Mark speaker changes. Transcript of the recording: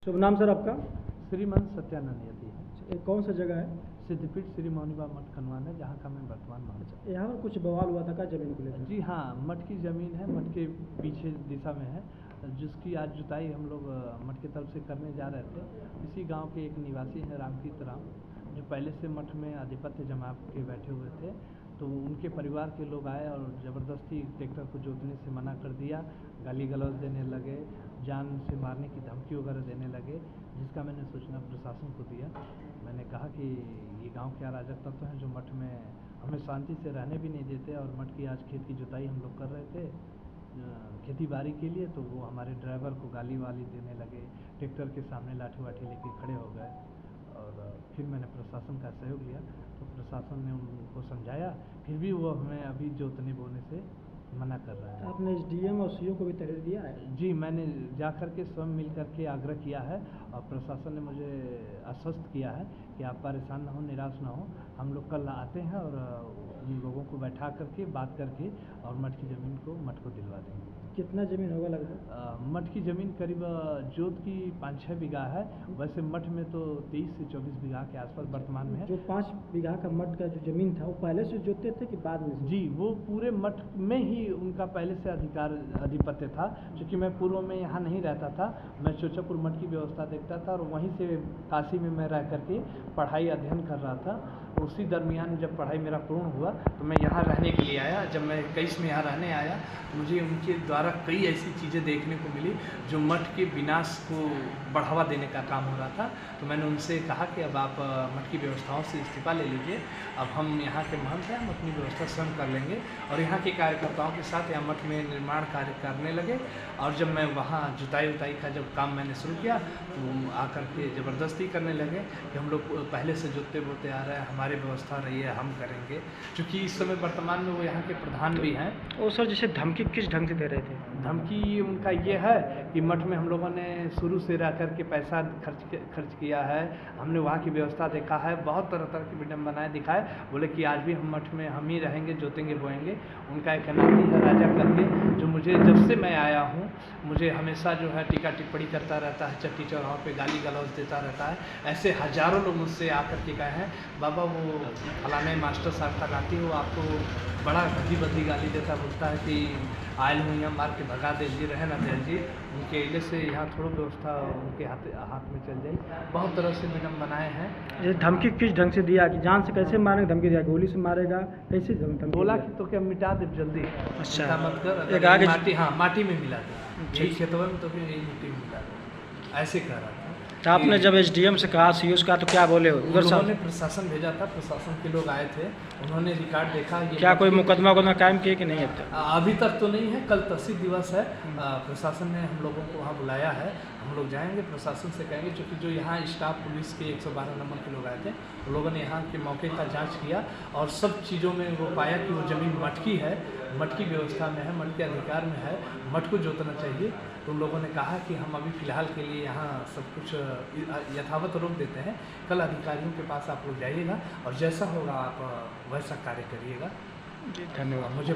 Speaker 1: शुभ नाम सर आपका?
Speaker 2: श्रीमंत सत्यानंद यदि है।
Speaker 1: ये कौन सा जगह है?
Speaker 2: सिद्धपीठ श्री मौनीबा मठ खनवान है, जहाँ का मैं वर्तमान महाराज।
Speaker 1: यहाँ पर कुछ बवाल हुआ था क्या जमीन को लेकर?
Speaker 2: जी हाँ, मठ की ज़मीन है, मठ के पीछे दिशा में है, जिसकी आज जुताई हम लोग मठ की तरफ से करने जा रहे थे। इसी गांव के एक निवासी हैं रामकीर्त राम, जो पहले से मठ में आधिपत्य जमा के बैठे हुए थे। तो उनके परिवार के लोग आए और ज़बरदस्ती ट्रैक्टर को जोतने से मना कर दिया, गाली गलौज देने लगे, जान से मारने की धमकी वगैरह देने लगे, जिसका मैंने सूचना प्रशासन को दिया। मैंने कहा कि ये गांव के अराजक तत्व हैं जो मठ में हमें शांति से रहने भी नहीं देते, और मठ की आज खेत की जुताई हम लोग कर रहे थे खेती बाड़ी के लिए, तो वो हमारे ड्राइवर को गाली वाली देने लगे, ट्रैक्टर के सामने लाठी वाठी लेके खड़े हो गए। और फिर मैंने प्रशासन का सहयोग लिया, तो प्रशासन ने उनको समझाया, फिर भी वो हमें अभी जोतने बोने से मना कर रहा है।
Speaker 1: आपने एसडीएम और सीओ को भी तहरीर दिया है?
Speaker 2: जी, मैंने जा कर के स्वयं मिल कर के आग्रह किया है, और प्रशासन ने मुझे आश्वस्त किया है कि आप परेशान ना हो, निराश ना हो, हम लोग कल आते हैं और उन लोगों को बैठा करके बात करके और मठ की ज़मीन को मठ को दिलवा देंगे।
Speaker 1: कितना ज़मीन होगा लगभग?
Speaker 2: मठ की ज़मीन करीब जोत की 5-6 बीघा है, वैसे मठ में तो 23 से 24 बीघा के आसपास वर्तमान में है।
Speaker 1: जो 5 बीघा का मठ का जो ज़मीन था वो पहले से जोतते थे कि बाद में?
Speaker 2: जी, वो पूरे मठ में ही उनका पहले से आधिपत्य था, क्योंकि मैं पूर्व में यहाँ नहीं रहता था, मैं चोचापुर मठ की व्यवस्था देखता था, और वहीं से काशी में मैं रह करके पढ़ाई अध्ययन कर रहा था। उसी दरमियान जब पढ़ाई मेरा पूर्ण हुआ तो मैं यहाँ रहने के लिए आया। जब मैं 21 में यहाँ रहने आया तो मुझे उनके द्वारा कई ऐसी चीज़ें देखने को मिली जो मठ के विनाश को बढ़ावा देने का काम हो रहा था। तो मैंने उनसे कहा कि अब आप मठ की व्यवस्थाओं से इस्तीफा ले लीजिए, अब हम यहाँ के महंत हैं, हम अपनी व्यवस्था स्वयं कर लेंगे। और यहाँ के कार्यकर्ताओं के साथ यहाँ मठ में निर्माण कार्य करने लगे। और जब मैं वहाँ जुताई उताई का जब काम मैंने शुरू किया तो आकर के ज़बरदस्ती करने लगे कि हम लोग पहले से जोतते बोते आ रहे हैं, हमारी व्यवस्था रही है, हम करेंगे। क्योंकि इस समय वर्तमान में वो यहाँ के प्रधान भी हैं।
Speaker 1: और सर, जैसे धमकी किस ढंग से दे रहे थे?
Speaker 2: धमकी उनका ये है कि मठ में हम लोगों ने शुरू से रह कर के पैसा खर्च किया है, हमने वहाँ की व्यवस्था देखा है, बहुत तरह तरह की विडम्बनाएँ दिखाए, बोले कि आज भी हम मठ में हम ही रहेंगे, जोतेंगे बोएंगे। उनका एक नाती है राजा करके, जो मुझे जब से मैं आया हूँ मुझे हमेशा जो है टीका टिप्पणी करता रहता है, चट्टी चौराहों पे गाली गलौज देता रहता है। ऐसे हज़ारों लोग मुझसे आकर के कहे हैं, बाबा वो फलाने मास्टर साहब का नाती हो, आपको बड़ा भद्दी भद्दी गाली देता, बोलता है कि आयल हूँ यहाँ मार के भगा दीजिए, रहे ना दीजिए, उनके इले से यहाँ थोड़ा व्यवस्था उनके हाथ में चल जाए। बहुत तरह से विडम्बनाएँ हैं।
Speaker 1: ये धमकी किस ढंग से दिया कि जान से कैसे मारेंगे? धमकी दिया गोली से मारेगा, कैसे धमकी?
Speaker 2: बोला कि तो क्या मिटा दे जल्दी,
Speaker 1: अच्छा,
Speaker 2: मत कर,
Speaker 1: एक आगे
Speaker 2: माटी, हाँ माटी में मिला दे, यही खेतों में तो फिर यही मिट्टी में मिला दे, ऐसे कह रहा था।
Speaker 1: तो आपने जब एसडीएम से कहा, सीओ से कहा, तो क्या बोले?
Speaker 2: उन्होंने प्रशासन भेजा था, प्रशासन के लोग आए थे, उन्होंने रिकॉर्ड देखा।
Speaker 1: क्या कोई मुकदमा कायम किए कि नहीं?
Speaker 2: अभी तक तो नहीं है, कल तहसील दिवस है, प्रशासन ने हम लोगों को वहाँ बुलाया है, हम लोग जाएंगे, प्रशासन से कहेंगे। क्योंकि जो यहाँ स्टाफ पुलिस के 112 नंबर के लोग आए थे, उन लोगों ने यहाँ के मौके का जांच किया और सब चीज़ों में वो पाया कि वो ज़मीन मठ की है, मठ की व्यवस्था में है, मठ के अधिकार में है, मठ को जोतना चाहिए। तो उन लोगों ने कहा कि हम अभी फ़िलहाल के लिए यहाँ सब कुछ यथावत रोक देते हैं, कल अधिकारियों के पास आप लोग जाइएगा और जैसा होगा आप वैसा कार्य करिएगा।
Speaker 1: जी, धन्यवाद।
Speaker 2: मुझे